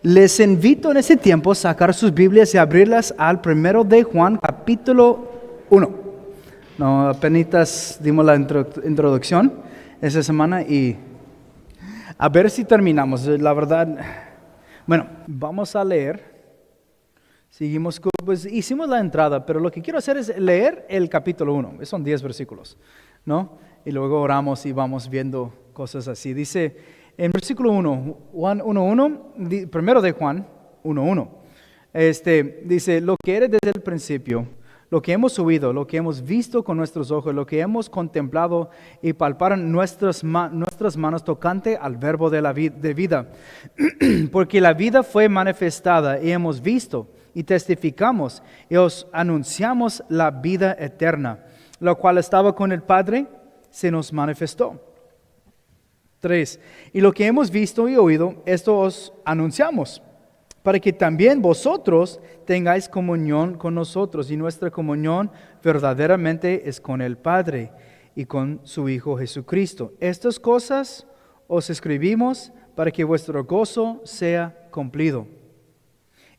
Les invito en ese tiempo a sacar sus Biblias y abrirlas al 1 capítulo 1. No, apenas dimos la introducción esa semana y a ver si terminamos. La verdad, bueno, vamos a leer. Seguimos, pues hicimos la entrada, pero lo que quiero hacer es leer el capítulo 1. Son 10 versículos, ¿no? Y luego oramos y vamos viendo cosas así. Dice en versículo 1, Juan 1.1, primero de Juan 1.1, dice, lo que era desde el principio, lo que hemos oído, lo que hemos visto con nuestros ojos, lo que hemos contemplado y palparon nuestras manos tocante al verbo de vida. Porque la vida fue manifestada y hemos visto y testificamos y os anunciamos la vida eterna, la cual estaba con el Padre, se nos manifestó. 3. Y lo que hemos visto y oído, esto os anunciamos, para que también vosotros tengáis comunión con nosotros, y nuestra comunión verdaderamente es con el Padre y con su Hijo Jesucristo. Estas cosas os escribimos para que vuestro gozo sea cumplido.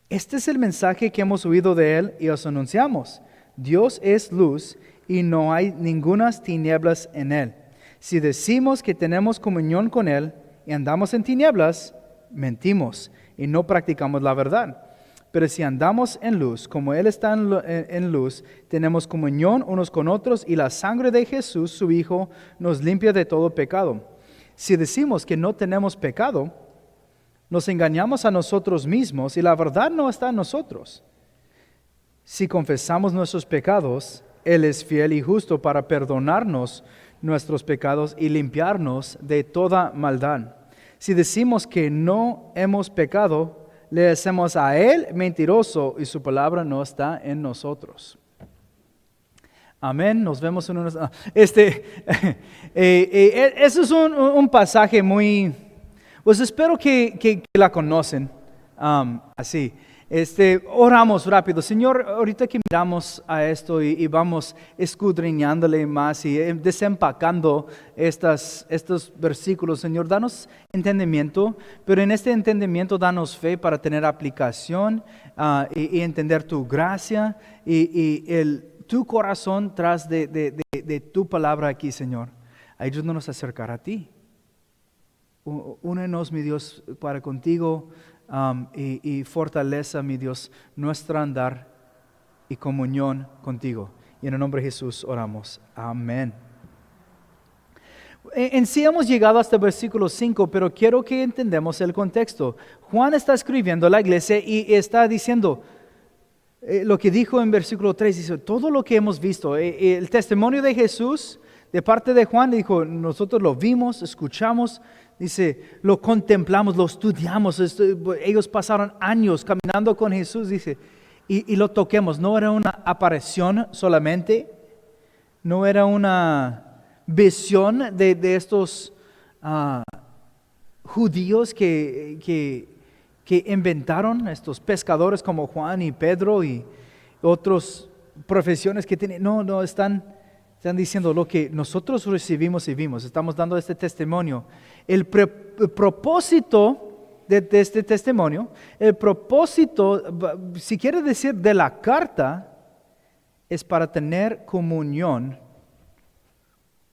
Este es el mensaje que hemos oído de Él y os anunciamos. Dios es luz y no hay ningunas tinieblas en Él. Si decimos que tenemos comunión con Él y andamos en tinieblas, mentimos y no practicamos la verdad. Pero si andamos en luz, como Él está en luz, tenemos comunión unos con otros y la sangre de Jesús, su Hijo, nos limpia de todo pecado. Si decimos que no tenemos pecado, nos engañamos a nosotros mismos y la verdad no está en nosotros. Si confesamos nuestros pecados, Él es fiel y justo para perdonarnos nuestros pecados y limpiarnos de toda maldad. Si decimos que no hemos pecado, le hacemos a Él mentiroso y su palabra no está en nosotros. Amén. Nos vemos en unos... Eso es un pasaje muy... Pues espero que la conocen así. Oramos rápido. Señor, ahorita que miramos a esto y vamos escudriñándole más y desempacando estos versículos, Señor, danos entendimiento, pero en este entendimiento danos fe para tener aplicación y entender tu gracia y tu corazón tras de tu palabra aquí, Señor. Ayúdanos a acercar a ti. Únenos, mi Dios, para contigo. Y fortaleza, mi Dios, nuestro andar y comunión contigo. Y en el nombre de Jesús oramos. Amén. En sí hemos llegado hasta el versículo 5, pero quiero que entendamos el contexto. Juan está escribiendo a la iglesia y está diciendo lo que dijo en versículo 3. Dice, todo lo que hemos visto, el testimonio de Jesús, de parte de Juan, dijo, nosotros lo vimos, escuchamos. Dice, lo contemplamos, lo estudiamos. Ellos pasaron años caminando con Jesús, dice, y lo toquemos. No era una aparición solamente, no era una visión de estos judíos que inventaron, estos pescadores como Juan y Pedro y otras profesiones que tienen. No, están diciendo lo que nosotros recibimos y vimos. Estamos dando este testimonio. El propósito de este testimonio, el propósito, si quiere decir de la carta, es para tener comunión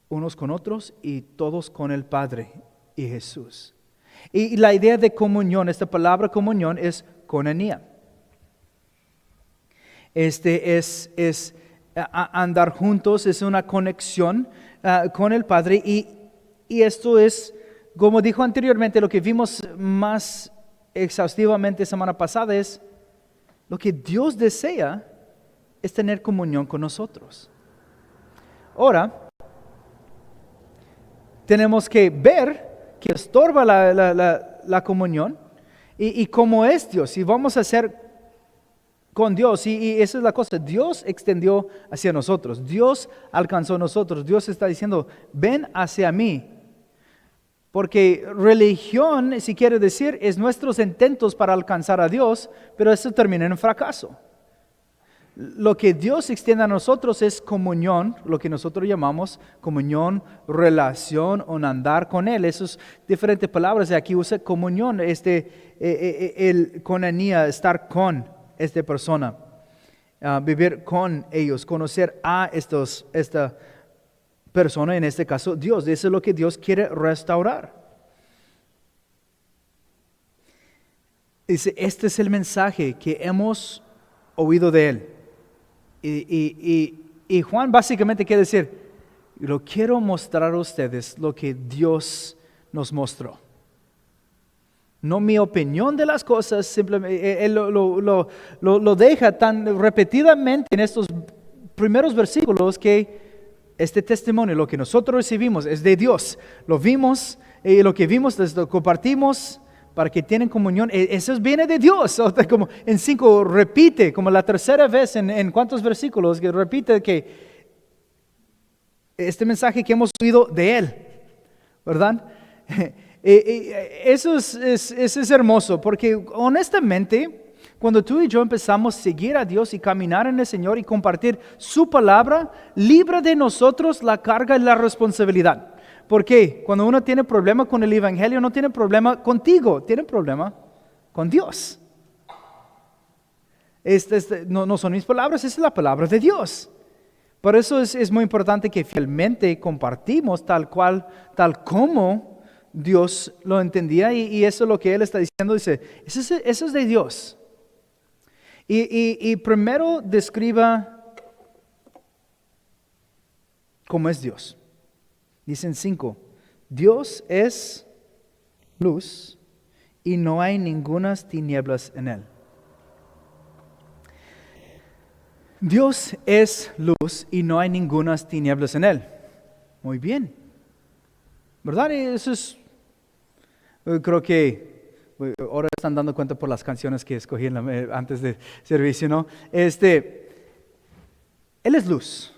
unos con otros y todos con el Padre y Jesús. Y la idea de comunión, esta palabra comunión es koinonia. Es andar juntos, es una conexión con el Padre y esto es, como dijo anteriormente, lo que vimos más exhaustivamente semana pasada es lo que Dios desea es tener comunión con nosotros. Ahora, tenemos que ver que estorba la comunión y cómo es Dios, y vamos a hacer con Dios, y esa es la cosa. Dios extendió hacia nosotros, Dios alcanzó a nosotros. Dios está diciendo, ven hacia mí, porque religión, si quiere decir, es nuestros intentos para alcanzar a Dios, pero eso termina en fracaso. Lo que Dios extiende a nosotros es comunión, lo que nosotros llamamos comunión, relación o andar con Él. Esas diferentes palabras de aquí usa comunión, el coinonía, estar con esta persona, vivir con ellos, conocer a esta persona, en este caso Dios. Eso es lo que Dios quiere restaurar. Dice, este es el mensaje que hemos oído de Él. Y Juan básicamente quiere decir, lo quiero mostrar a ustedes lo que Dios nos mostró. No mi opinión de las cosas, simplemente Él lo deja tan repetidamente en estos primeros versículos que este testimonio, lo que nosotros recibimos es de Dios. Lo vimos, y lo que vimos lo compartimos para que tienen comunión. Eso viene de Dios. O sea, como en 5 repite, como la tercera vez en cuántos versículos, que repite que este mensaje que hemos oído de Él, ¿verdad? Eso es hermoso, porque honestamente, cuando tú y yo empezamos a seguir a Dios y caminar en el Señor y compartir su palabra, libra de nosotros la carga y la responsabilidad. ¿Por qué? Cuando uno tiene problema con el Evangelio, no tiene problema contigo, tiene problema con Dios. No son mis palabras, es la palabra de Dios. Por eso es muy importante que fielmente compartimos tal como Dios lo entendía, y eso es lo que Él está diciendo. Dice, eso es de Dios. Y primero describa cómo es Dios. Dicen 5, Dios es luz y no hay ningunas tinieblas en Él. Dios es luz y no hay ningunas tinieblas en Él. Muy bien. ¿Verdad? Eso es, creo que ahora están dando cuenta por las canciones que escogí antes del servicio, ¿no? Él es luz,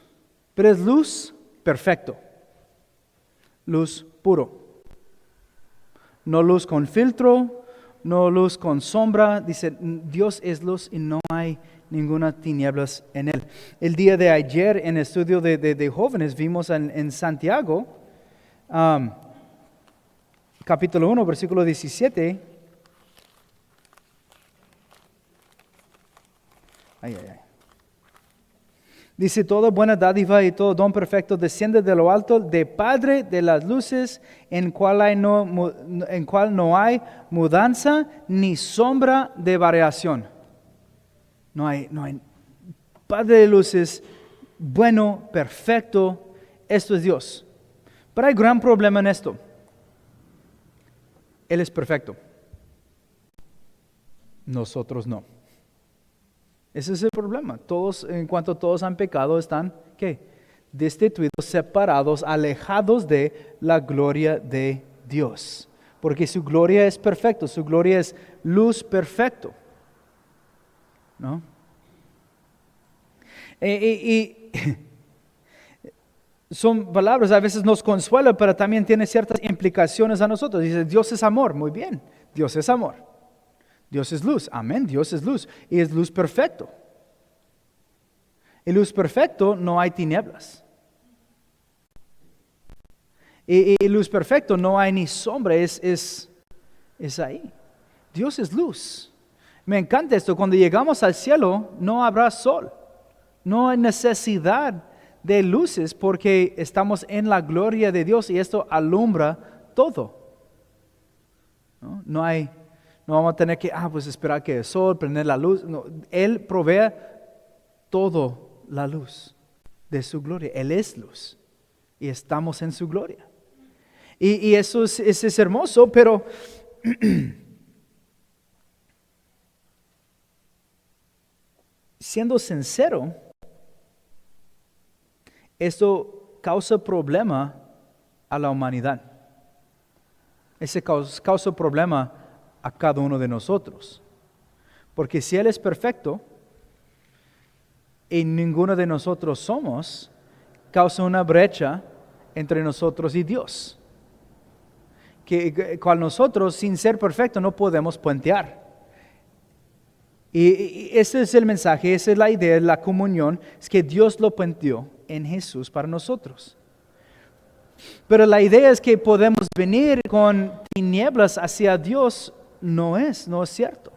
pero es luz perfecto. Luz puro. No luz con filtro, no luz con sombra. Dice, Dios es luz y no hay ninguna tinieblas en Él. El día de ayer en el estudio de jóvenes vimos en Santiago, capítulo 1, versículo 17. Dice, toda buena dádiva y todo don perfecto desciende de lo alto, de Padre de las luces, en cual no hay mudanza ni sombra de variación. No hay Padre de luces, bueno, perfecto, esto es Dios. Pero hay gran problema en esto. Él es perfecto. Nosotros no. Ese es el problema. Todos, en cuanto todos han pecado, están, ¿qué? Destituidos, separados, alejados de la gloria de Dios. Porque su gloria es perfecta, su gloria es luz perfecto. ¿No? Y son palabras, a veces nos consuelan, pero también tiene ciertas implicaciones a nosotros. Dice, Dios es amor. Muy bien, Dios es amor. Dios es luz, amén, Dios es luz, y es luz perfecto. En luz perfecto no hay tinieblas. Y luz perfecto no hay ni sombra, es ahí. Dios es luz. Me encanta esto, cuando llegamos al cielo no habrá sol, no hay necesidad de luces porque estamos en la gloria de Dios y esto alumbra todo. No vamos a tener que pues esperar que el sol, prender la luz. No, Él provee todo la luz de su gloria. Él es luz y estamos en su gloria. Y eso es hermoso, pero siendo sincero, esto causa problema a la humanidad. Ese causa problema a cada uno de nosotros. Porque si Él es perfecto y ninguno de nosotros somos, causa una brecha entre nosotros y Dios. Que cual nosotros, sin ser perfectos, no podemos puentear. Y ese es el mensaje, esa es la idea, la comunión, es que Dios lo planteó en Jesús para nosotros. Pero la idea es que podemos venir con tinieblas hacia Dios, no es cierto.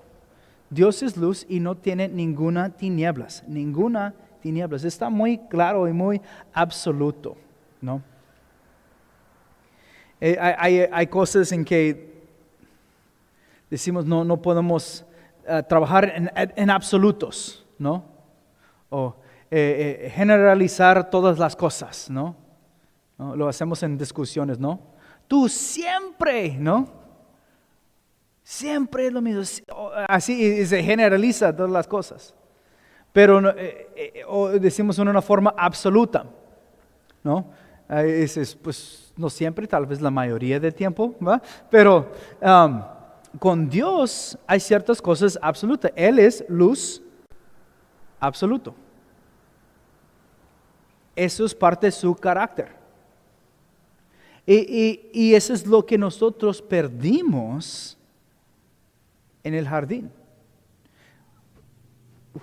Dios es luz y no tiene ninguna tinieblas. Está muy claro y muy absoluto, ¿no? Hay cosas en que decimos no podemos trabajar en absolutos, ¿no? O generalizar todas las cosas, ¿no? Lo hacemos en discusiones, ¿no? Tú siempre, ¿no? Siempre es lo mismo. Así se generaliza todas las cosas. Pero o decimos en una forma absoluta, ¿no? Pues no siempre, tal vez la mayoría del tiempo, ¿va? Pero con Dios hay ciertas cosas absolutas. Él es luz absoluto. Eso es parte de su carácter. Y eso es lo que nosotros perdimos en el jardín.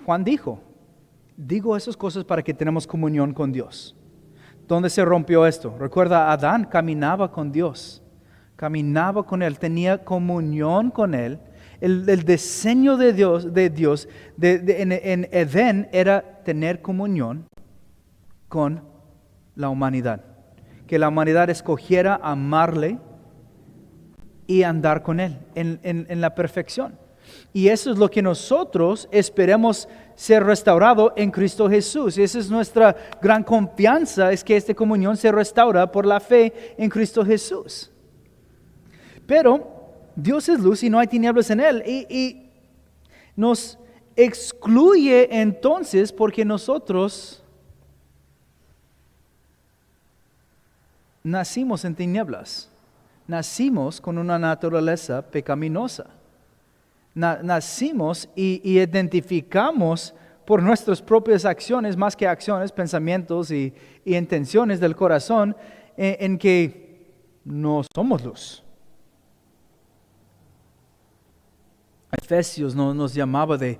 Juan digo esas cosas para que tenemos comunión con Dios. ¿Dónde se rompió esto? Recuerda, Adán caminaba con Dios, caminaba con Él, tenía comunión con Él. El diseño de Dios en Edén era tener comunión con la humanidad. Que la humanidad escogiera amarle y andar con Él en la perfección. Y eso es lo que nosotros esperemos ser restaurado en Cristo Jesús. Y esa es nuestra gran confianza, es que esta comunión se restaura por la fe en Cristo Jesús. Pero Dios es luz y no hay tinieblas en Él. Y nos excluye entonces porque nosotros nacimos en tinieblas. Nacimos con una naturaleza pecaminosa. Nacimos y identificamos por nuestras propias acciones, más que acciones, pensamientos y intenciones del corazón, en que no somos luz. Efesios nos llamaba de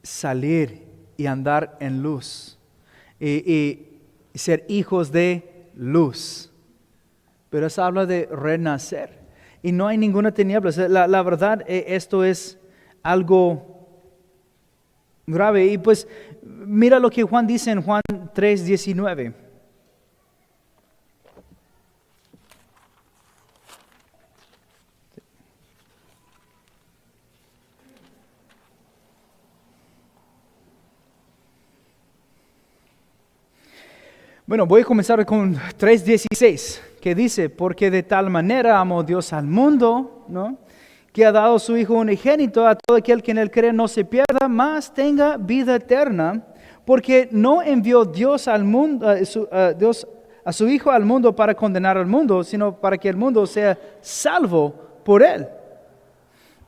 salir y andar en luz y ser hijos de luz. Pero eso habla de renacer. Y no hay ninguna tiniebla. La verdad, esto es algo grave. Y pues, mira lo que Juan dice en Juan 3:19. Bueno, voy a comenzar con 3:16, que dice, porque de tal manera amó Dios al mundo, ¿no?, que ha dado su Hijo unigénito a todo aquel que en él cree no se pierda, mas tenga vida eterna, porque no envió Dios al mundo, Dios a su Hijo al mundo para condenar al mundo, sino para que el mundo sea salvo por él.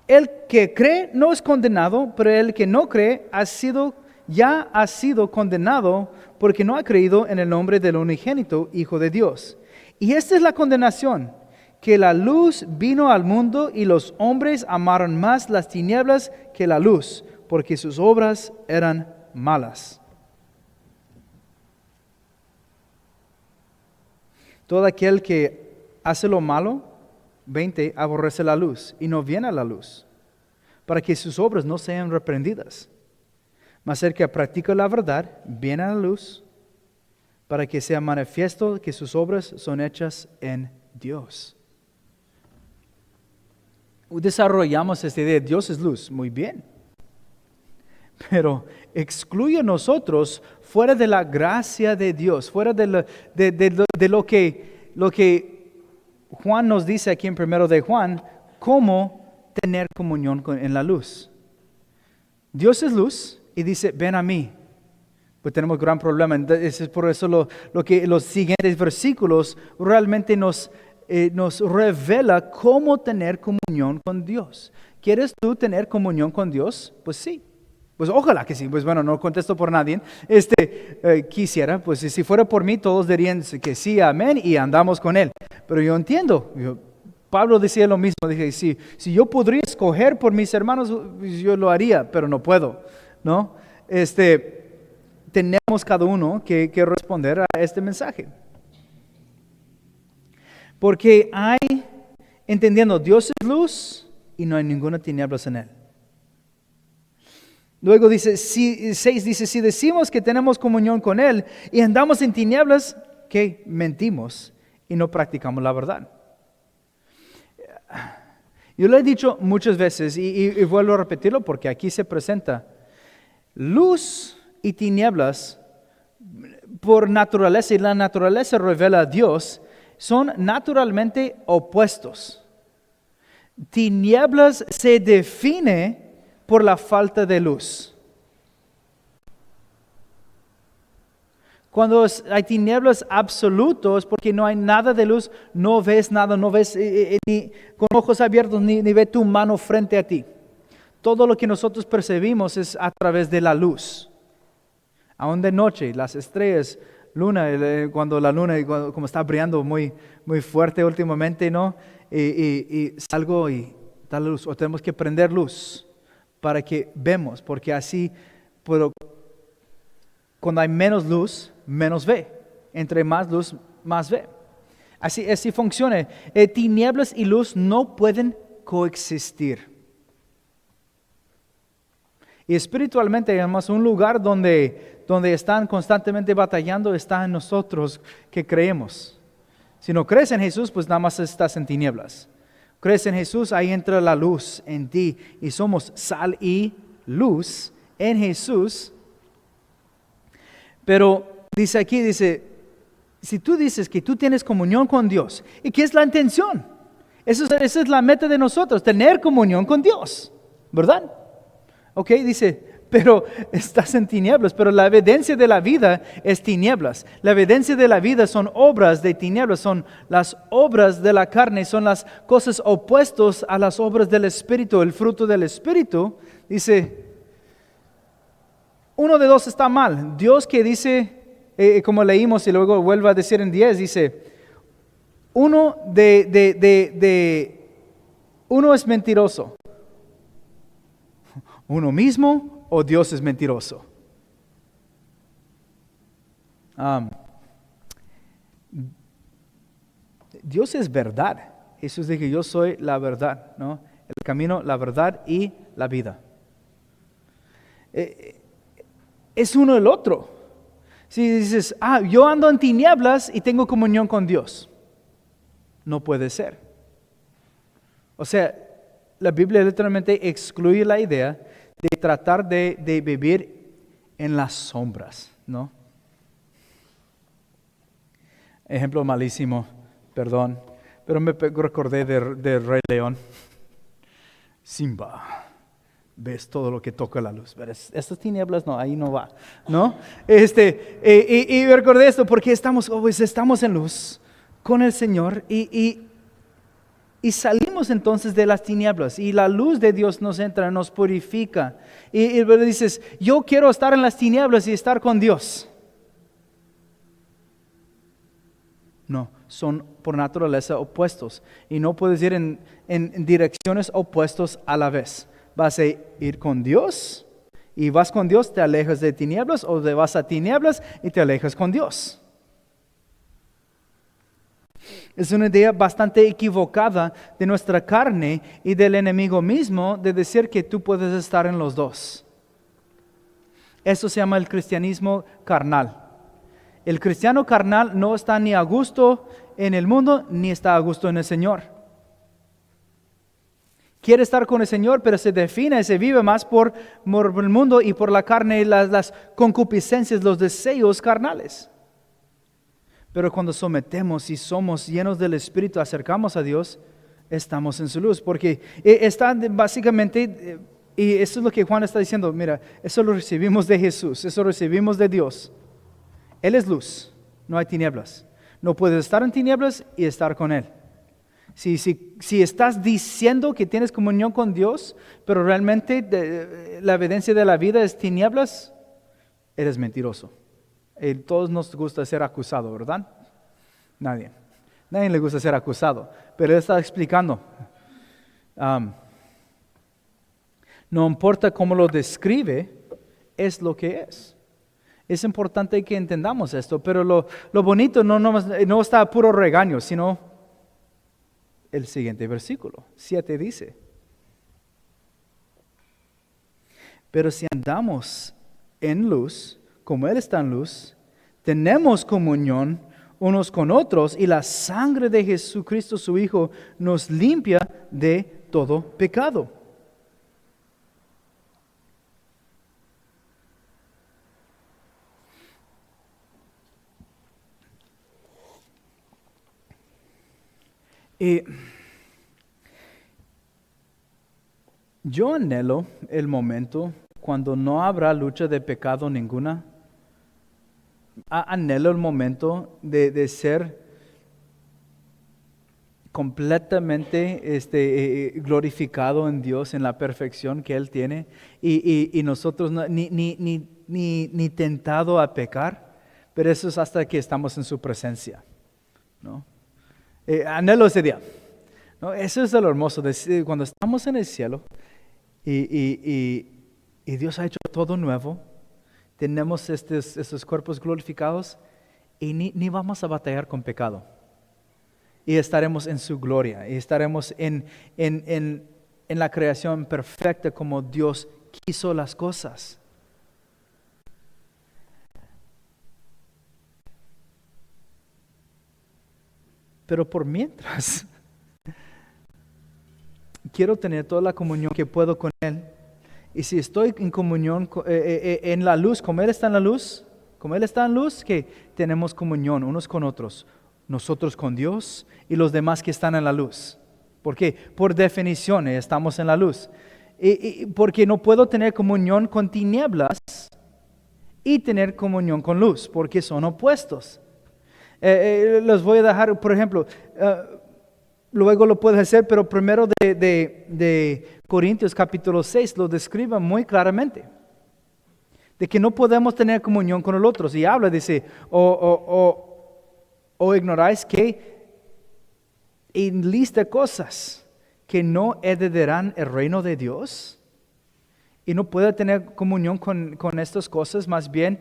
El que cree no es condenado, pero el que no cree ya ha sido condenado porque no ha creído en el nombre del unigénito Hijo de Dios. Y esta es la condenación, que la luz vino al mundo y los hombres amaron más las tinieblas que la luz, porque sus obras eran malas. Todo aquel que hace lo malo, 20, aborrece la luz y no viene a la luz, para que sus obras no sean reprendidas. Mas el que practica la verdad viene a la luz, para que sea manifiesto que sus obras son hechas en Dios. Desarrollamos esta idea, Dios es luz, muy bien. Pero excluye a nosotros fuera de la gracia de Dios, fuera de lo que Juan nos dice aquí en 1 de Juan, cómo tener comunión en la luz. Dios es luz y dice, ven a mí. Pues tenemos un gran problema. Entonces, es por eso lo que los siguientes versículos realmente nos revela cómo tener comunión con Dios. ¿Quieres tú tener comunión con Dios? Pues sí. Pues ojalá que sí. Pues bueno, no contesto por nadie. Quisiera, pues si fuera por mí, todos dirían que sí, amén, y andamos con Él. Pero yo entiendo, Pablo decía lo mismo, dije, si yo podría escoger por mis hermanos, yo lo haría, pero no puedo, ¿no? Tenemos cada uno que responder a este mensaje. Porque entendiendo, Dios es luz y no hay ninguna tinieblas en Él. Luego dice, 6 dice, si decimos que tenemos comunión con Él y andamos en tinieblas, ¿qué? Mentimos y no practicamos la verdad. Yo lo he dicho muchas veces y vuelvo a repetirlo porque aquí se presenta. Luz y tinieblas por naturaleza, y la naturaleza revela a Dios, son naturalmente opuestos. Tinieblas se define por la falta de luz. Cuando hay tinieblas absolutos, porque no hay nada de luz, no ves nada, no ves ni con ojos abiertos, ni ves tu mano frente a ti. Todo lo que nosotros percibimos es a través de la luz. Aún de noche, las estrellas, luna, cuando la luna como está brillando muy, muy fuerte últimamente, ¿no? Y salgo y da luz, o tenemos que prender luz para que vemos, porque así, cuando hay menos luz, menos ve. Entre más luz, más ve. Así funciona. Tinieblas y luz no pueden coexistir. Y espiritualmente, además, un lugar donde están constantemente batallando está en nosotros que creemos. Si no crees en Jesús, pues nada más estás en tinieblas. Crees en Jesús, ahí entra la luz en ti. Y somos sal y luz en Jesús. Pero dice aquí, si tú dices que tú tienes comunión con Dios, ¿y qué es la intención? Esa es la meta de nosotros, tener comunión con Dios, ¿verdad? Ok, dice, pero estás en tinieblas, pero la evidencia de la vida es tinieblas. La evidencia de la vida son obras de tinieblas, son las obras de la carne, son las cosas opuestas a las obras del Espíritu, el fruto del Espíritu. Dice, uno de dos está mal. Dios que dice, como leímos y luego vuelve a decir en 10, dice, uno es mentiroso. ¿Uno mismo o Dios es mentiroso? Dios es verdad. Jesús dijo, yo soy la verdad, ¿no? El camino, la verdad y la vida. Es uno el otro. Si dices, yo ando en tinieblas y tengo comunión con Dios. No puede ser. O sea, la Biblia literalmente excluye la idea de tratar de vivir en las sombras, ¿no? Ejemplo malísimo, perdón, pero me recordé de Rey León. Simba, ves todo lo que toca la luz, pero estas tinieblas no, ahí no va, ¿no? Y recordé esto porque estamos en luz con el Señor y salimos entonces de las tinieblas y la luz de Dios nos entra, nos purifica. Y dices, yo quiero estar en las tinieblas y estar con Dios. No, son por naturaleza opuestos. Y no puedes ir en direcciones opuestas a la vez. Vas a ir con Dios y vas con Dios, te alejas de tinieblas, o te vas a tinieblas y te alejas con Dios. Es una idea bastante equivocada de nuestra carne y del enemigo mismo de decir que tú puedes estar en los dos. Eso se llama el cristianismo carnal. El cristiano carnal no está ni a gusto en el mundo ni está a gusto en el Señor. Quiere estar con el Señor, pero se define, se vive más por el mundo y por la carne, las concupiscencias, los deseos carnales. Pero cuando sometemos y somos llenos del Espíritu, acercamos a Dios, estamos en su luz. Porque está básicamente, y eso es lo que Juan está diciendo, mira, eso lo recibimos de Jesús, eso lo recibimos de Dios. Él es luz, no hay tinieblas. No puedes estar en tinieblas y estar con Él. Si estás diciendo que tienes comunión con Dios, pero realmente la evidencia de la vida es tinieblas, eres mentiroso. Todos nos gusta ser acusados, ¿verdad? Nadie. Nadie le gusta ser acusado, pero él está explicando. No importa cómo lo describe, es lo que es. Es importante que entendamos esto, pero lo bonito no está puro regaño, sino el siguiente versículo, 7 dice: pero si andamos en luz, como Él está en luz, tenemos comunión unos con otros, y la sangre de Jesucristo su Hijo nos limpia de todo pecado. Y yo anhelo el momento cuando no habrá lucha de pecado ninguna. Anhelo el momento de ser completamente glorificado en Dios, en la perfección que Él tiene, y nosotros ni tentado a pecar, pero eso es hasta que estamos en su presencia, ¿no? Anhelo ese día, ¿no? Eso es lo hermoso, cuando estamos en el cielo y Dios ha hecho todo nuevo. Tenemos estos cuerpos glorificados y ni vamos a batallar con pecado. Y estaremos en su gloria, y estaremos en la creación perfecta como Dios quiso las cosas. Pero por mientras, quiero tener toda la comunión que puedo con Él. Y si estoy en comunión en la luz, como Él está en la luz, que tenemos comunión unos con otros, nosotros con Dios y los demás que están en la luz. ¿Por qué? Por definición estamos en la luz. Porque no puedo tener comunión con tinieblas y tener comunión con luz, porque son opuestos. Los voy a dejar, por ejemplo, luego lo puedes hacer, pero primero de Corintios capítulo 6 lo describe muy claramente, de que no podemos tener comunión con los otros, y habla, dice, o ignoráis que enlista cosas que no heredarán el reino de Dios, y no puede tener comunión con estas cosas. Más bien,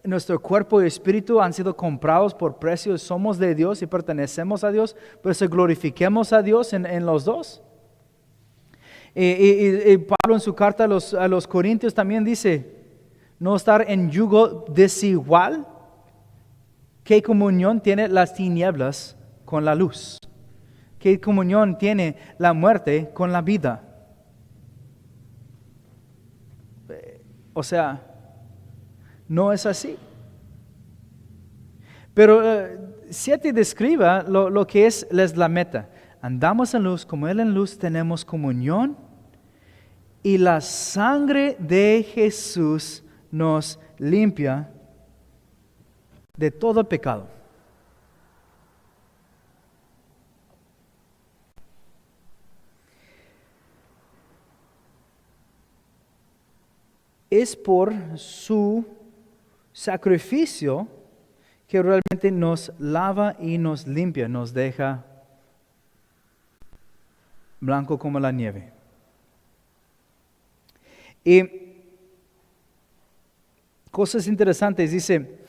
nuestro cuerpo y espíritu han sido comprados por precio, somos de Dios y pertenecemos a Dios, por eso glorifiquemos a Dios en los dos. Y Pablo en su carta a los Corintios también dice, no estar en yugo desigual. ¿Qué comunión tiene las tinieblas con la luz? ¿Qué comunión tiene la muerte con la vida? O sea, no es así. Pero 7 describe lo que es la meta. Andamos en luz, como Él en luz, tenemos comunión, y la sangre de Jesús nos limpia de todo pecado. Es por su sacrificio que realmente nos lava y nos limpia, nos deja blanco como la nieve. Y cosas interesantes, dice,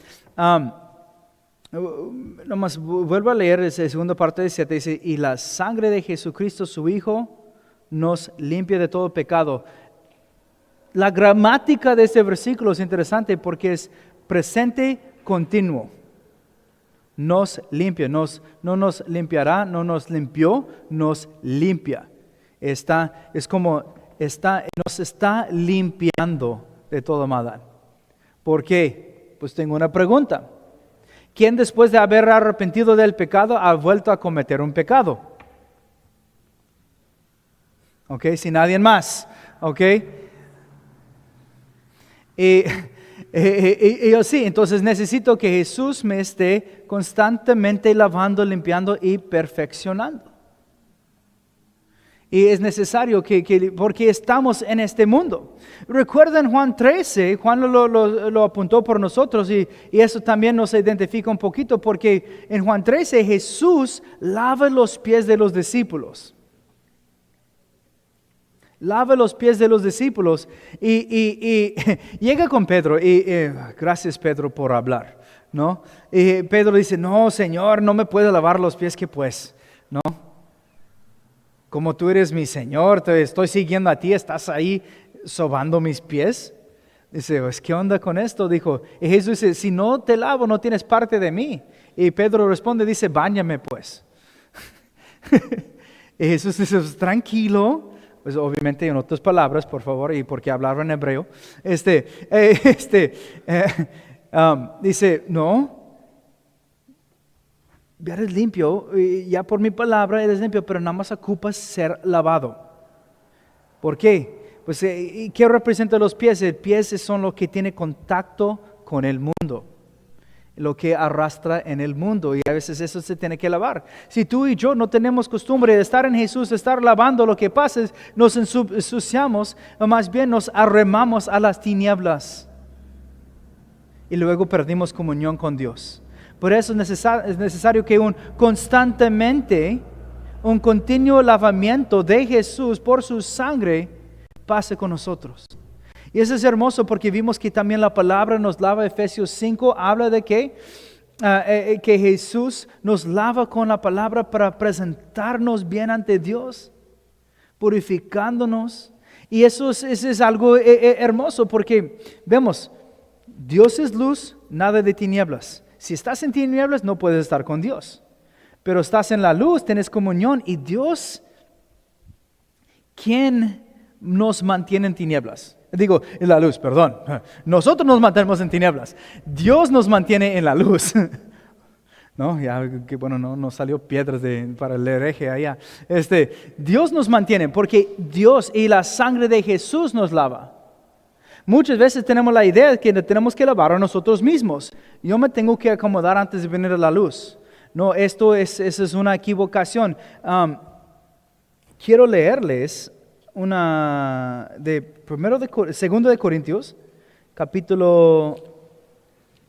nomás vuelvo a leer esa segunda parte de 7, dice, y la sangre de Jesucristo su Hijo nos limpia de todo pecado. La gramática de este versículo es interesante porque es presente continuo. Nos limpia, no nos limpiará, no nos limpió, nos limpia. Nos está limpiando de todo maldad. ¿Por qué? Pues tengo una pregunta. ¿Quién después de haber arrepentido del pecado ha vuelto a cometer un pecado? ¿Ok? Si nadie más. ¿Ok? Y yo sí, entonces necesito que Jesús me esté constantemente lavando, limpiando y perfeccionando. Y es necesario porque estamos en este mundo. Recuerden Juan 13, Juan lo apuntó por nosotros y eso también nos identifica un poquito porque en Juan 13 Jesús lava los pies de los discípulos. Lava los pies de los discípulos y llega con Pedro y gracias Pedro por hablar, ¿no? Y Pedro dice, no Señor, no me puede lavar los pies, que pues, ¿no? Como tú eres mi Señor, te estoy siguiendo a ti, estás ahí sobando mis pies. Dice, ¿qué onda con esto? Dijo, y Jesús dice, si no te lavo, no tienes parte de mí. Y Pedro responde, dice, báñame pues. Y Jesús dice, tranquilo. Pues obviamente en otras palabras, por favor, y porque hablaba en hebreo. Dice, no. Ya eres limpio, ya por mi palabra eres limpio, pero nada más ocupas ser lavado. ¿Por qué? Pues, ¿qué representa los pies? Los pies son lo que tiene contacto con el mundo, lo que arrastra en el mundo, y a veces eso se tiene que lavar. Si tú y yo no tenemos costumbre de estar en Jesús, de estar lavando, lo que pasa es nos ensuciamos, o más bien nos arremamos a las tinieblas, y luego perdimos comunión con Dios. Por eso es necesario que constantemente, un continuo lavamiento de Jesús por su sangre pase con nosotros. Y eso es hermoso porque vimos que también la palabra nos lava. Efesios 5 habla de que Jesús nos lava con la palabra para presentarnos bien ante Dios, purificándonos. Y eso es algo hermoso porque vemos, Dios es luz, nada de tinieblas. Si estás en tinieblas, no puedes estar con Dios. Pero estás en la luz, tienes comunión. Y Dios, ¿quién nos mantiene en tinieblas? Digo, en la luz, perdón. Nosotros nos mantenemos en tinieblas. Dios nos mantiene en la luz. No, ya que bueno, no salió piedras para el hereje allá. Dios nos mantiene porque Dios y la sangre de Jesús nos lava. Muchas veces tenemos la idea de que tenemos que lavar a nosotros mismos. Yo me tengo que acomodar antes de venir a la luz. No, eso es una equivocación. Quiero leerles segundo de Corintios, capítulo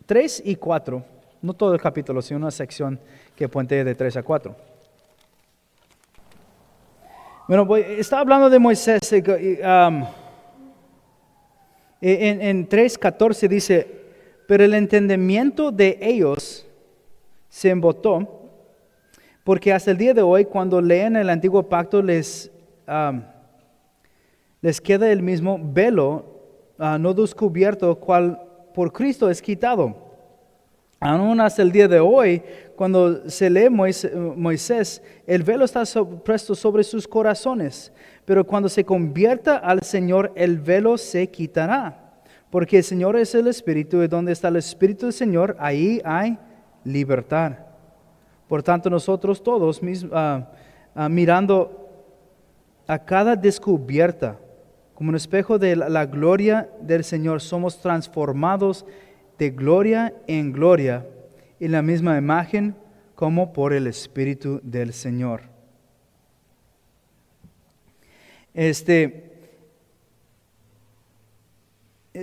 3 y 4. No todo el capítulo, sino una sección que puente de 3 a 4. Bueno, está hablando de Moisés. En 3:14 dice, pero el entendimiento de ellos se embotó, porque hasta el día de hoy, cuando leen el antiguo pacto, les queda el mismo velo no descubierto, cual por Cristo es quitado. Aún hasta el día de hoy, cuando se lee Moisés, el velo está puesto sobre sus corazones. Pero cuando se convierta al Señor, el velo se quitará. Porque el Señor es el Espíritu, y donde está el Espíritu del Señor, ahí hay libertad. Por tanto, nosotros todos, mirando a cada descubierta, como un espejo de la gloria del Señor, somos transformados de gloria en gloria, en la misma imagen como por el Espíritu del Señor.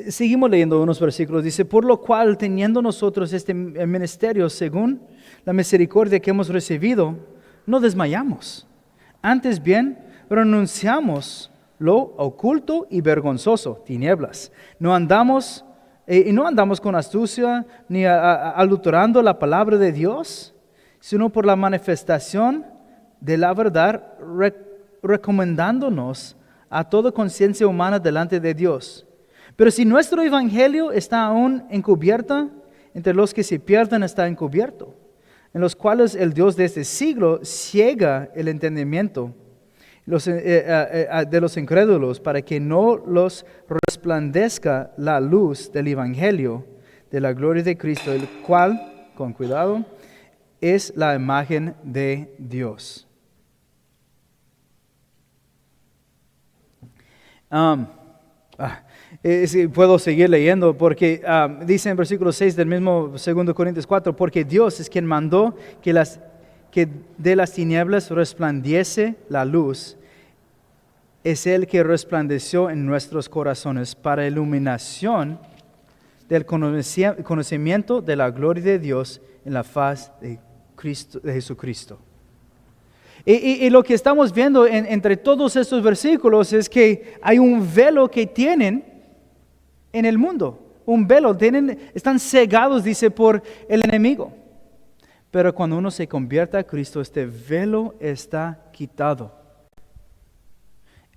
Seguimos leyendo unos versículos. Dice, por lo cual, teniendo nosotros este ministerio según la misericordia que hemos recibido, no desmayamos. Antes bien, renunciamos lo oculto y vergonzoso, tinieblas. No andamos con astucia ni adulterando la palabra de Dios, sino por la manifestación de la verdad, recomendándonos a toda conciencia humana delante de Dios. Pero si nuestro evangelio está aún encubierto, entre los que se pierden está encubierto, en los cuales el Dios de este siglo ciega el entendimiento de los incrédulos, para que no los resplandezca la luz del evangelio de la gloria de Cristo, el cual, con cuidado, es la imagen de Dios. Puedo seguir leyendo porque dice en versículo 6 del mismo 2 Corintios 4, porque Dios es quien mandó que de las tinieblas resplandeciese la luz es el que resplandeció en nuestros corazones para iluminación del conocimiento de la gloria de Dios en la faz de Jesucristo. Y lo que estamos viendo entre todos estos versículos es que hay un velo que tienen en el mundo. Un velo, están cegados, dice, por el enemigo. Pero cuando uno se convierte a Cristo, este velo está quitado.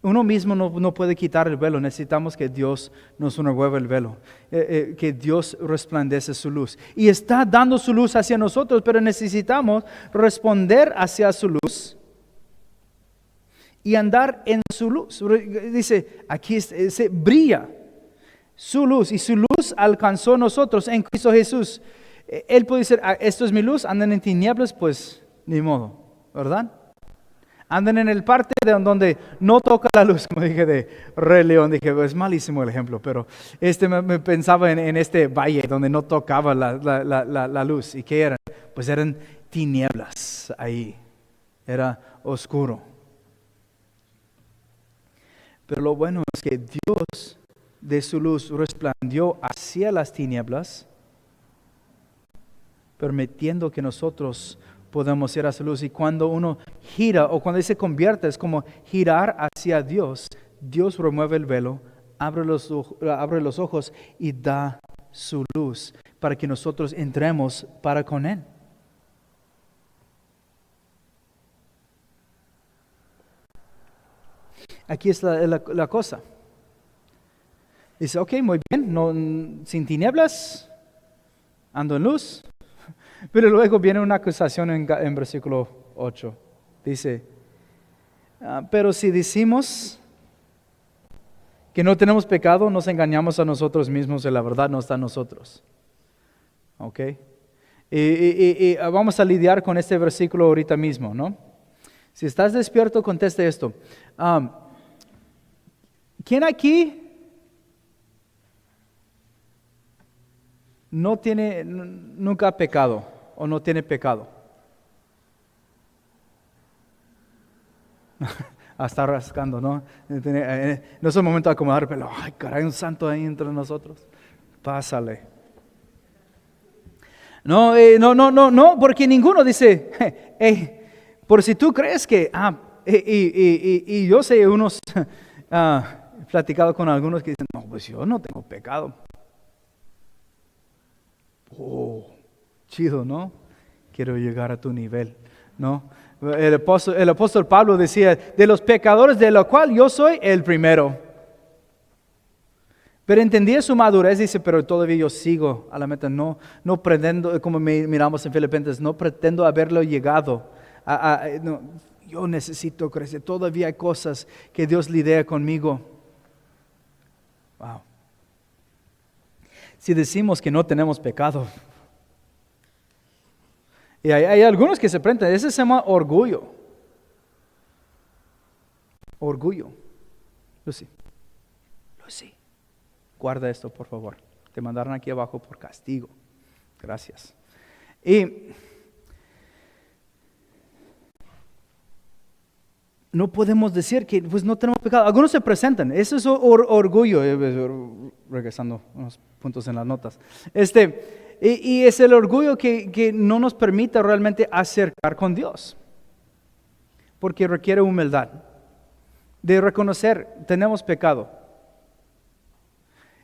Uno mismo no puede quitar el velo, necesitamos que Dios nos remueva el velo, que Dios resplandece su luz. Y está dando su luz hacia nosotros, pero necesitamos responder hacia su luz y andar en su luz. Dice, aquí se brilla su luz, y su luz alcanzó a nosotros en Cristo Jesús. Él puede decir, esto es mi luz, andan en tinieblas, pues ni modo, ¿verdad? Andan en el parte de donde no toca la luz, como dije de Rey León. Dije, es malísimo el ejemplo, pero me pensaba en este valle donde no tocaba la luz. ¿Y qué eran? Pues eran tinieblas ahí, era oscuro. Pero lo bueno es que Dios de su luz resplandeció hacia las tinieblas, permitiendo que nosotros podemos ir a su luz. Y cuando uno gira, o cuando se convierte, es como girar hacia Dios. Dios remueve el velo, abre los ojos y da su luz para que nosotros entremos para con Él. Aquí es la cosa. Dice, ok, muy bien, sin tinieblas, ando en luz. Pero luego viene una acusación en versículo 8. Dice, pero si decimos que no tenemos pecado, nos engañamos a nosotros mismos y la verdad no está en nosotros. ¿Ok? Y vamos a lidiar con este versículo ahorita mismo, ¿no? Si estás despierto, conteste esto. ¿Quién aquí nunca ha pecado o no tiene pecado? Está rascando, ¿no? No es el momento de acomodar el pelo. Ay, caray, un santo ahí entre nosotros. Pásale. No, porque ninguno dice, por si tú crees que, y yo sé unos, he platicado con algunos que dicen, no, pues yo no tengo pecado. Oh, chido, ¿no? Quiero llegar a tu nivel, ¿no? El apóstol Pablo decía, de los pecadores de lo cual yo soy el primero. Pero entendía su madurez, dice, pero todavía yo sigo a la meta, no pretendo, como miramos en Filipenses, no pretendo haberlo llegado. No, yo necesito crecer, todavía hay cosas que Dios lidia conmigo. Wow. Si decimos que no tenemos pecado, y hay algunos que se prenden, ese se llama orgullo. Orgullo. Lucy, guarda esto, por favor. Te mandaron aquí abajo por castigo. Gracias. Y no podemos decir que pues no tenemos pecado. Algunos se presentan. Eso es orgullo. Regresando unos puntos en las notas. Y es el orgullo que no nos permite realmente acercar con Dios. Porque requiere humildad. De reconocer, tenemos pecado.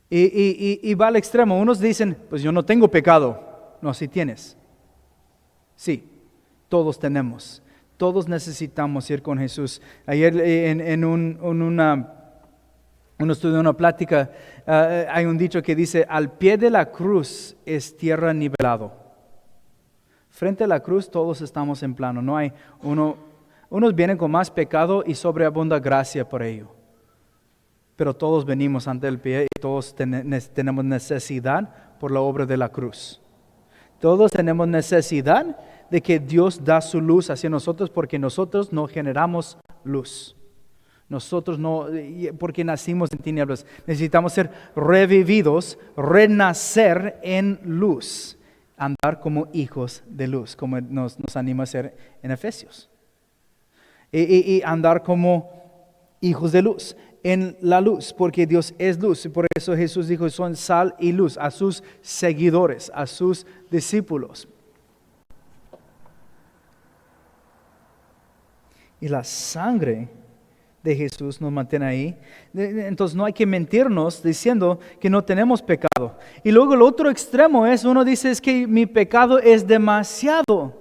Y va al extremo. Unos dicen, pues yo no tengo pecado. No, sí tienes. Sí, todos tenemos. Todos necesitamos ir con Jesús. Ayer en un estudio, una plática, hay un dicho que dice, al pie de la cruz es tierra nivelado. Frente a la cruz todos estamos en plano. No hay unos vienen con más pecado y sobreabunda gracia por ello. Pero todos venimos ante el pie y todos tenemos necesidad por la obra de la cruz. Todos tenemos necesidad de que Dios da su luz hacia nosotros porque nosotros no generamos luz. Nosotros no, porque nacimos en tinieblas. Necesitamos ser revividos, renacer en luz. Andar como hijos de luz, como nos anima a ser en Efesios. Y andar como hijos de luz, en la luz, porque Dios es luz. Y por eso Jesús dijo, son sal y luz a sus seguidores, a sus discípulos. Y la sangre de Jesús nos mantiene ahí. Entonces no hay que mentirnos diciendo que no tenemos pecado. Y luego el otro extremo es, uno dice es que mi pecado es demasiado.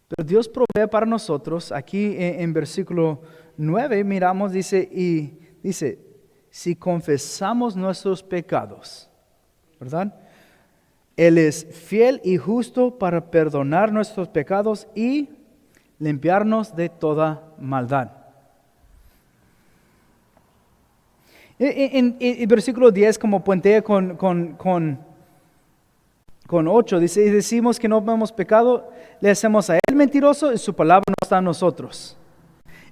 Pero Dios provee para nosotros. Aquí en versículo 9 miramos, dice, si confesamos nuestros pecados, ¿verdad? Él es fiel y justo para perdonar nuestros pecados y limpiarnos de toda maldad. En versículo 10, como puentea con 8, dice, y decimos que no hemos pecado, le hacemos a él mentiroso y su palabra no está en nosotros.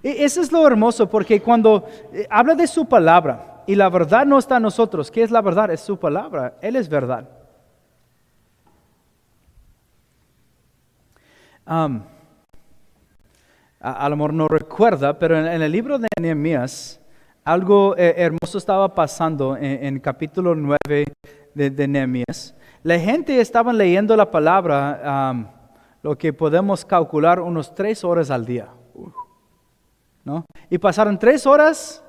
Eso es lo hermoso, porque cuando habla de su palabra y la verdad no está en nosotros, ¿qué es la verdad? Es su palabra, él es verdad. A lo mejor no recuerda, pero en el libro de Nehemías, algo hermoso estaba pasando en capítulo 9 de Nehemías. La gente estaba leyendo la palabra, lo que podemos calcular unos 3 horas al día. ¿No? Y pasaron 3 horas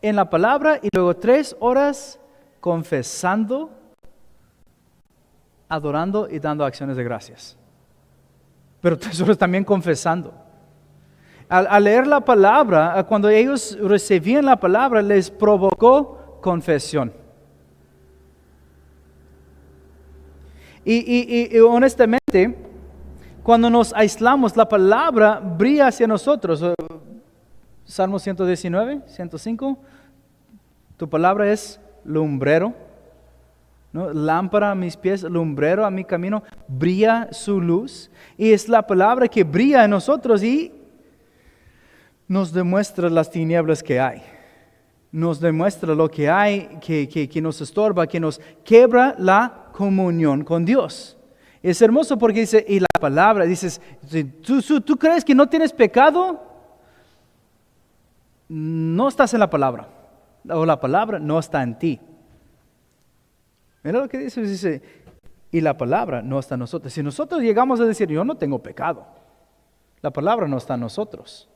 en la palabra y luego 3 horas confesando, adorando y dando acciones de gracias. Pero 3 horas también confesando. Al leer la palabra, cuando ellos recibían la palabra, les provocó confesión. Y honestamente, cuando nos aislamos, la palabra brilla hacia nosotros. Salmo 119, 105, tu palabra es lumbrero, ¿no? Lámpara a mis pies, lumbrero a mi camino, brilla su luz. Y es la palabra que brilla en nosotros y nos demuestra las tinieblas que hay. Nos demuestra lo que hay, que nos estorba, que nos quebra la comunión con Dios. Es hermoso porque dice, y la palabra, dices, ¿tú crees que no tienes pecado? No estás en la palabra, o la palabra no está en ti. Mira lo que dice, y la palabra no está en nosotros. Si nosotros llegamos a decir, yo no tengo pecado, la palabra no está en nosotros.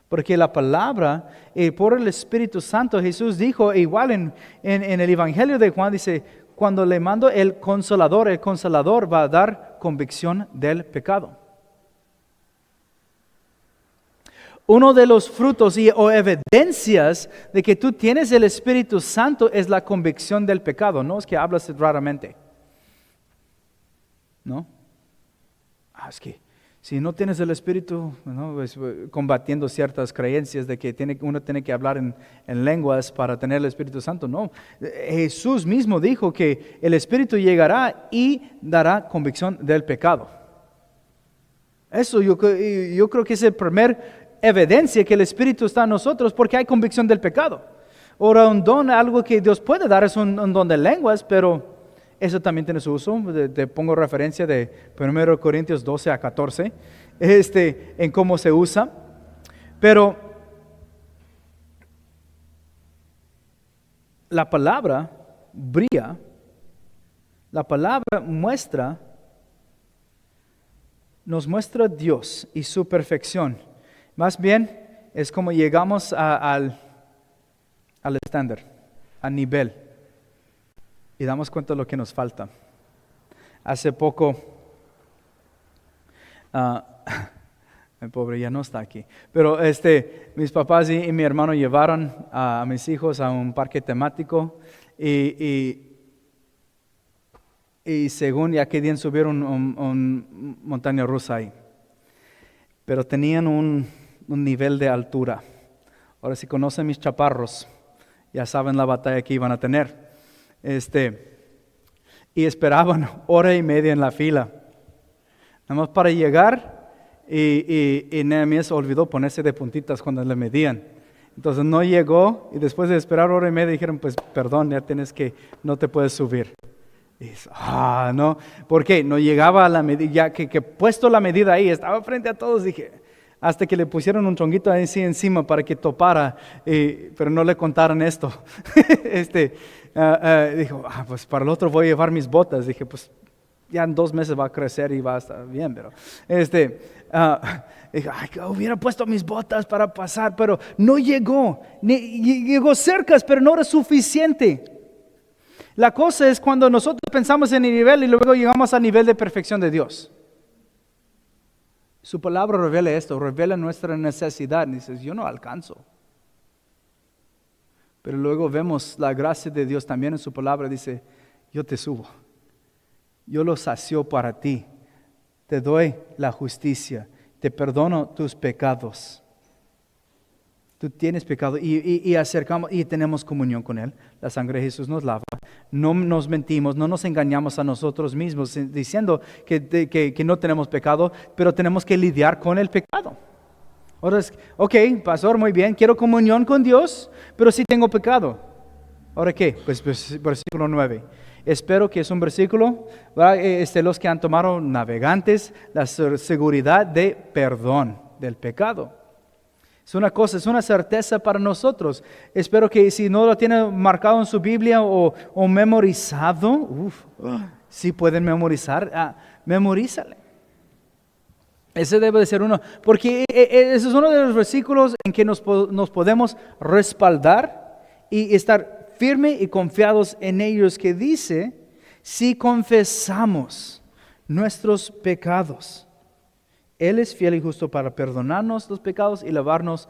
Porque la palabra, por el Espíritu Santo, Jesús dijo, igual en el Evangelio de Juan, dice, cuando le mando el Consolador va a dar convicción del pecado. Uno de los frutos o evidencias de que tú tienes el Espíritu Santo es la convicción del pecado. No es que hablas raramente. ¿No? Es que si no tienes el Espíritu, ¿no? Pues, combatiendo ciertas creencias de que uno tiene que hablar en lenguas para tener el Espíritu Santo. No, Jesús mismo dijo que el Espíritu llegará y dará convicción del pecado. Eso yo creo que es el primer evidencia que el Espíritu está en nosotros, porque hay convicción del pecado. Ahora, un don, algo que Dios puede dar es un don de lenguas, pero eso también tiene su uso. Te pongo referencia de 1 Corintios 12 a 14, en cómo se usa. Pero la palabra brilla, la palabra nos muestra Dios y su perfección. Más bien es como llegamos al estándar, al nivel. Y damos cuenta de lo que nos falta. Hace poco, el pobre ya no está aquí, pero mis papás y mi hermano llevaron a mis hijos a un parque temático y según ya querían subir un montaña rusa ahí, pero tenían un nivel de altura. Ahora, si conocen mis chaparros, ya saben la batalla que iban a tener. Y esperaban 1:30 en la fila, nada más para llegar, y Nehemías olvidó ponerse de puntitas cuando le medían. Entonces no llegó, y después de esperar 1:30 dijeron, pues perdón, no te puedes subir. Y dice, no, ¿por qué? No llegaba a la medida, ya que puesto la medida ahí, estaba frente a todos, dije, hasta que le pusieron un chonguito ahí sí encima para que topara, pero no le contaron esto. Dijo, pues para el otro voy a llevar mis botas. Dije, pues ya en 2 meses va a crecer y va a estar bien, pero dije, hubiera puesto mis botas para pasar, pero no llegó, llegó cerca, pero no era suficiente. La cosa es cuando nosotros pensamos en el nivel y luego llegamos al nivel de perfección de Dios. Su palabra revela esto, revela nuestra necesidad. Dices, yo no alcanzo. Pero luego vemos la gracia de Dios también en su palabra. Dice, yo te subo. Yo lo sacio para ti. Te doy la justicia. Te perdono tus pecados. Tú tienes pecado y acercamos y tenemos comunión con Él. La sangre de Jesús nos lava. No nos mentimos, no nos engañamos a nosotros mismos diciendo que no tenemos pecado, pero tenemos que lidiar con el pecado. Ahora es, ok, pastor, muy bien, quiero comunión con Dios, pero sí tengo pecado. ¿Ahora qué? Pues versículo 9. Espero que es un versículo, los que han tomado navegantes, la seguridad de perdón del pecado. Es una cosa, es una certeza para nosotros. Espero que si no lo tienen marcado en su Biblia o memorizado, si pueden memorizar, memorízale. Ese debe de ser uno, porque ese es uno de los versículos en que nos podemos respaldar y estar firmes y confiados en ellos, que dice, si confesamos nuestros pecados, Él es fiel y justo para perdonarnos los pecados y lavarnos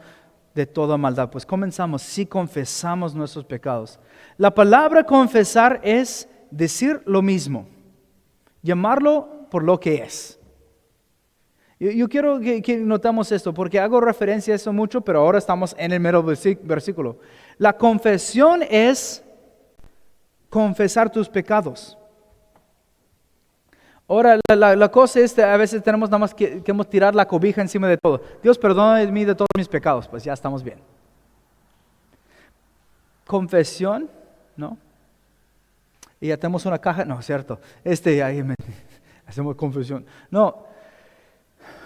de toda maldad. Pues comenzamos, si confesamos nuestros pecados. La palabra confesar es decir lo mismo, llamarlo por lo que es. Yo quiero que notemos esto, porque hago referencia a eso mucho, pero ahora estamos en el mero versículo. La confesión es confesar tus pecados. Ahora, la cosa es, a veces tenemos nada más que tirar la cobija encima de todo. Dios, perdóname de todos mis pecados, pues ya estamos bien. Confesión, ¿no? Y ya tenemos una caja, no, cierto. Hacemos confesión. No,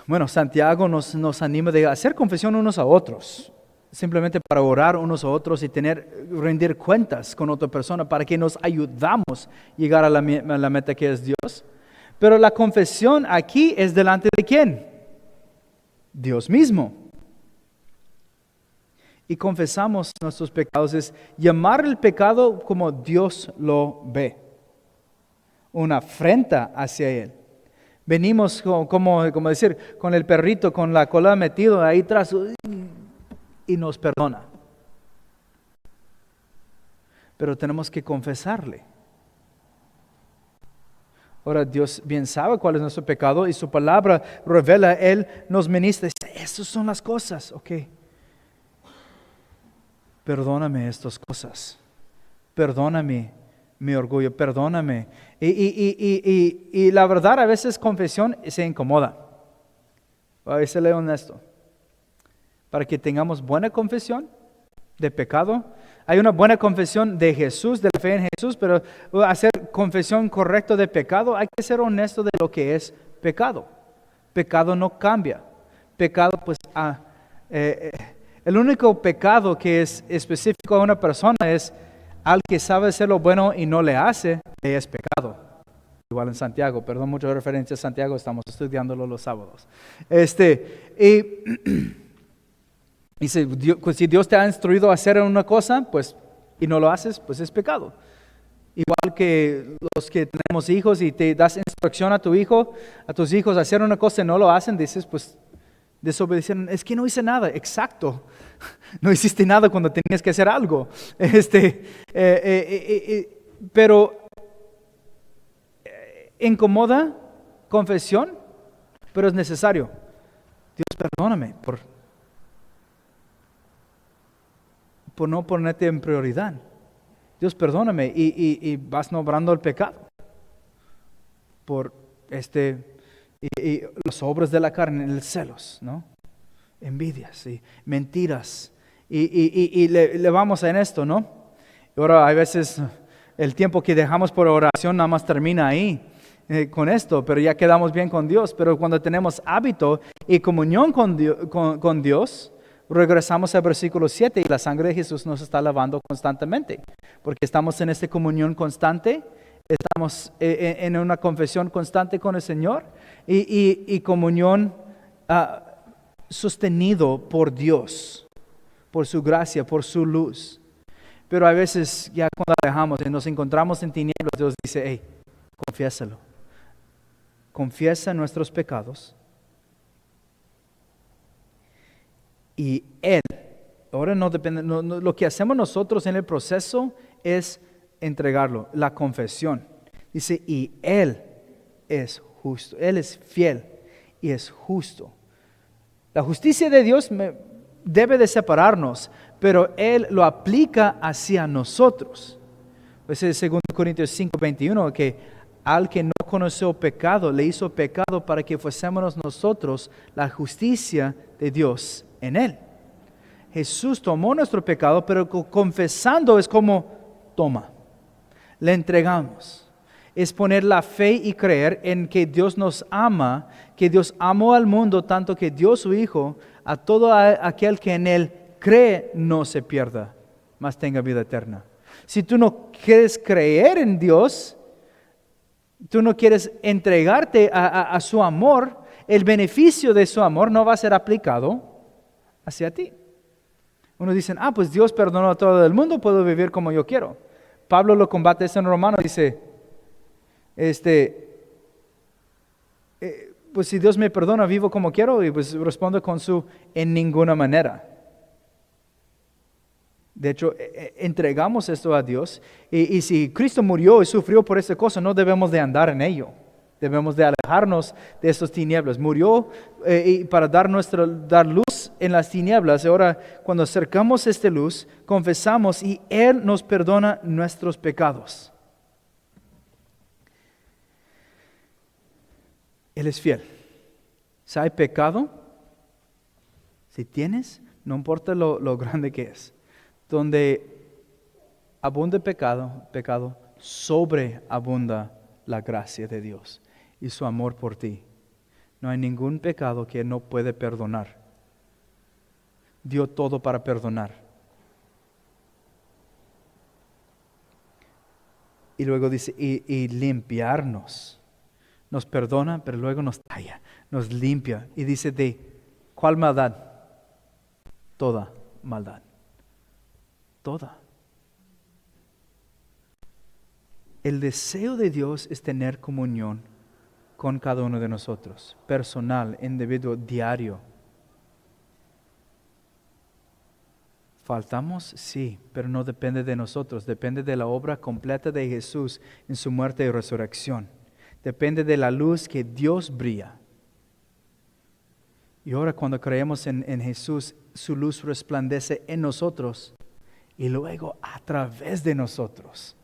bueno, Santiago nos anima de hacer confesión unos a otros, simplemente para orar unos a otros y rendir cuentas con otra persona para que nos ayudamos a llegar a la meta que es Dios. Pero la confesión aquí es delante de ¿quién? Dios mismo. Y confesamos nuestros pecados, es llamar el pecado como Dios lo ve. Una afrenta hacia Él. Venimos como decir, con el perrito, con la cola metido ahí atrás y nos perdona. Pero tenemos que confesarle. Ahora Dios bien sabe cuál es nuestro pecado y su palabra revela, Él nos ministra. Estas son las cosas, ok. Perdóname estas cosas. Perdóname mi orgullo, perdóname. Y la verdad, a veces confesión se incomoda. A veces leo honesto. Para que tengamos buena confesión de pecado. Hay una buena confesión de Jesús, de la fe en Jesús, pero hacer confesión correcta de pecado, hay que ser honesto de lo que es pecado. Pecado no cambia. Pecado, pues, el único pecado que es específico a una persona es al que sabe hacer lo bueno y no le hace, es pecado. Igual en Santiago, perdón, muchas referencias a Santiago, estamos estudiándolo los sábados. Y si Dios te ha instruido a hacer una cosa, pues, y no lo haces, pues es pecado. Igual que los que tenemos hijos y te das instrucción a tus hijos a hacer una cosa y no lo hacen, dices, pues, desobedecieron. Es que no hice nada, exacto. No hiciste nada cuando tenías que hacer algo. Pero incomoda confesión, pero es necesario. Dios, perdóname por no ponerte en prioridad. Dios, perdóname, y vas nombrando el pecado por y las obras de la carne, el celos, ¿no? Envidias y mentiras, y le vamos en esto, ¿no? Y ahora hay veces el tiempo que dejamos por oración nada más termina ahí, con esto, pero ya quedamos bien con Dios. Pero cuando tenemos hábito y comunión con Dios, regresamos al versículo 7 y la sangre de Jesús nos está lavando constantemente, porque estamos en esta comunión constante, estamos en una confesión constante con el Señor y comunión sostenido por Dios, por su gracia, por su luz. Pero a veces ya cuando dejamos y nos encontramos en tinieblas, Dios dice, hey, confiésalo. Confiesa nuestros pecados. Y Él, ahora no depende, lo que hacemos nosotros en el proceso es entregarlo, la confesión. Dice, y Él es justo, Él es fiel y es justo. La justicia de Dios debe de separarnos, pero Él lo aplica hacia nosotros. Pues es 2 Corintios 5:21, que al que no conoció pecado, le hizo pecado para que fuésemos nosotros la justicia de Dios en Él. Jesús tomó nuestro pecado, pero confesando es como, toma, le entregamos. Es poner la fe y creer en que Dios nos ama, que Dios amó al mundo tanto que dio su Hijo, a todo aquel que en Él cree no se pierda, mas tenga vida eterna. Si tú no quieres creer en Dios, tú no quieres entregarte a su amor, el beneficio de su amor no va a ser aplicado hacia ti. Uno dice, pues Dios perdonó a todo el mundo, puedo vivir como yo quiero. Pablo lo combate eso en Romanos, dice, pues si Dios me perdona, vivo como quiero, y pues respondo con su en ninguna manera. De hecho, entregamos esto a Dios, y si Cristo murió y sufrió por esta cosa, no debemos de andar en ello. Debemos de alejarnos de estas tinieblas. Murió para dar luz en las tinieblas. Ahora, cuando acercamos esta luz, confesamos y Él nos perdona nuestros pecados. Él es fiel. Si hay pecado, si tienes, no importa lo grande que es, donde abunda pecado, sobreabunda la gracia de Dios y su amor por ti. No hay ningún pecado que no puede perdonar. Dio todo para perdonar. Y luego dice, y limpiarnos. Nos perdona, pero luego nos talla, nos limpia. Y dice, ¿de cuál maldad? Toda maldad. Toda. El deseo de Dios es tener comunión con cada uno de nosotros, personal, individuo, diario. ¿Faltamos? Sí, pero no depende de nosotros, depende de la obra completa de Jesús en su muerte y resurrección. Depende de la luz que Dios brilla. Y ahora cuando creemos en Jesús, su luz resplandece en nosotros y luego a través de nosotros.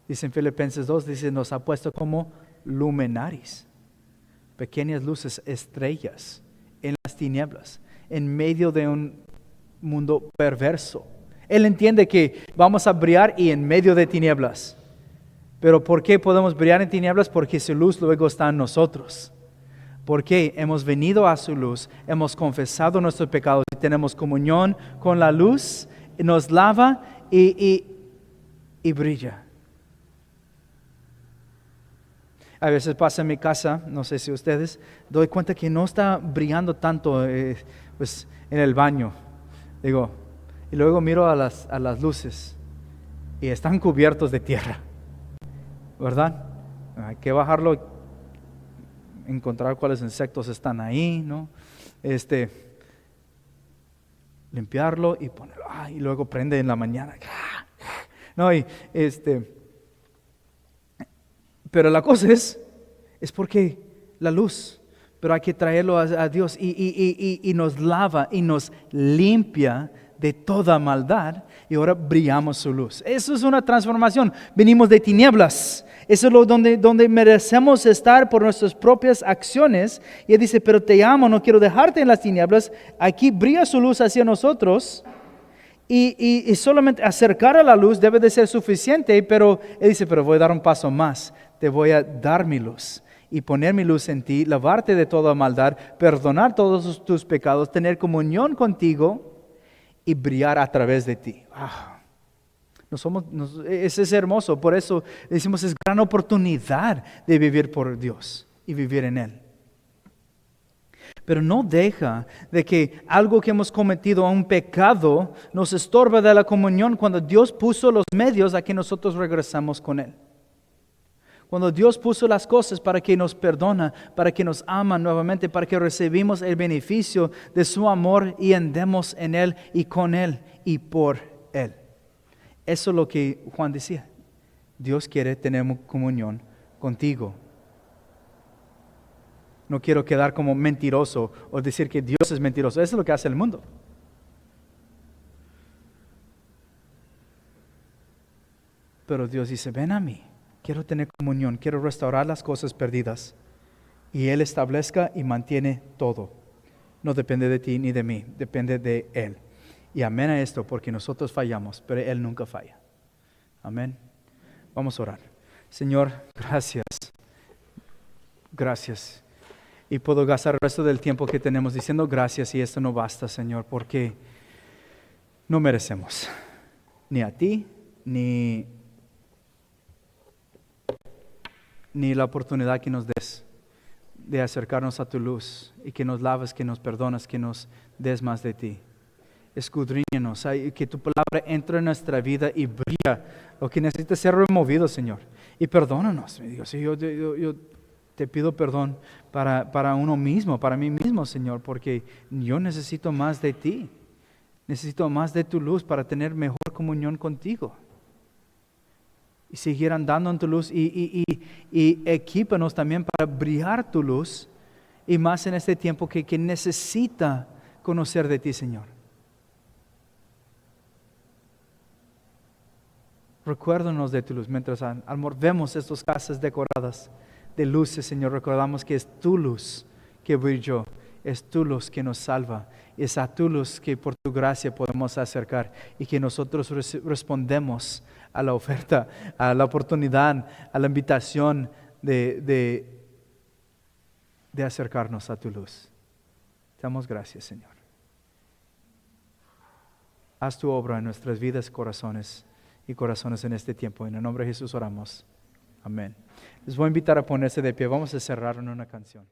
Dice en Filipenses 2, dice, nos ha puesto como luminaris, pequeñas luces, estrellas en las tinieblas, en medio de un mundo perverso. Él entiende que vamos a brillar y en medio de tinieblas. Pero ¿por qué podemos brillar en tinieblas? Porque su luz luego está en nosotros. Porque hemos venido a su luz, hemos confesado nuestros pecados y tenemos comunión con la luz, nos lava y brilla. A veces pasa en mi casa, no sé si ustedes, doy cuenta que no está brillando tanto pues, en el baño. Digo, y luego miro a las luces y están cubiertos de tierra, ¿verdad? Hay que bajarlo, encontrar cuáles insectos están ahí, ¿no? Limpiarlo y ponerlo, y luego prende en la mañana. No, pero la cosa es porque la luz, pero hay que traerlo a Dios y nos lava y nos limpia de toda maldad y ahora brillamos su luz. Eso es una transformación. Venimos de tinieblas. Eso es donde merecemos estar por nuestras propias acciones. Y Él dice, pero te amo, no quiero dejarte en las tinieblas. Aquí brilla su luz hacia nosotros. Y solamente acercar a la luz debe de ser suficiente, pero Él dice, pero voy a dar un paso más. te voy a dar mi luz y poner mi luz en ti, lavarte de toda maldad, perdonar todos tus pecados, tener comunión contigo y brillar a través de ti. Eso es hermoso, por eso decimos es gran oportunidad de vivir por Dios y vivir en Él. Pero no deja de que algo que hemos cometido, un pecado, nos estorba de la comunión cuando Dios puso los medios a que nosotros regresamos con Él. Cuando Dios puso las cosas para que nos perdona, para que nos ama nuevamente, para que recibimos el beneficio de su amor y andemos en Él y con Él y por Él. Eso es lo que Juan decía. Dios quiere tener comunión contigo. No quiero quedar como mentiroso o decir que Dios es mentiroso. Eso es lo que hace el mundo. Pero Dios dice, ven a mí. Quiero tener comunión, quiero restaurar las cosas perdidas. Y Él establezca y mantiene todo. No depende de ti ni de mí, depende de Él. Y amén a esto porque nosotros fallamos, pero Él nunca falla. Amén. Vamos a orar. Señor, gracias. Gracias. Y puedo gastar el resto del tiempo que tenemos diciendo gracias y esto no basta, Señor, porque no merecemos ni a ti, ni la oportunidad que nos des de acercarnos a tu luz y que nos laves, que nos perdonas, que nos des más de ti. Escudriñanos, que tu palabra entre en nuestra vida y brilla lo que necesita ser removido, Señor. Y perdónanos. Yo te pido perdón para uno mismo, para mí mismo, Señor, porque yo necesito más de ti. Necesito más de tu luz para tener mejor comunión contigo. Y seguir andando en tu luz y equípanos también para brillar tu luz y más en este tiempo que necesita conocer de ti, Señor. Recuérdanos de tu luz mientras vemos estas casas decoradas de luces, Señor. Recordamos que es tu luz que brilló, es tu luz que nos salva, es a tu luz que por tu gracia podemos acercar y que nosotros respondemos a la oferta, a la oportunidad, a la invitación de acercarnos a tu luz. Te damos gracias, Señor. Haz tu obra en nuestras vidas, corazones en este tiempo. En el nombre de Jesús oramos. Amén. Les voy a invitar a ponerse de pie. Vamos a cerrar en una canción.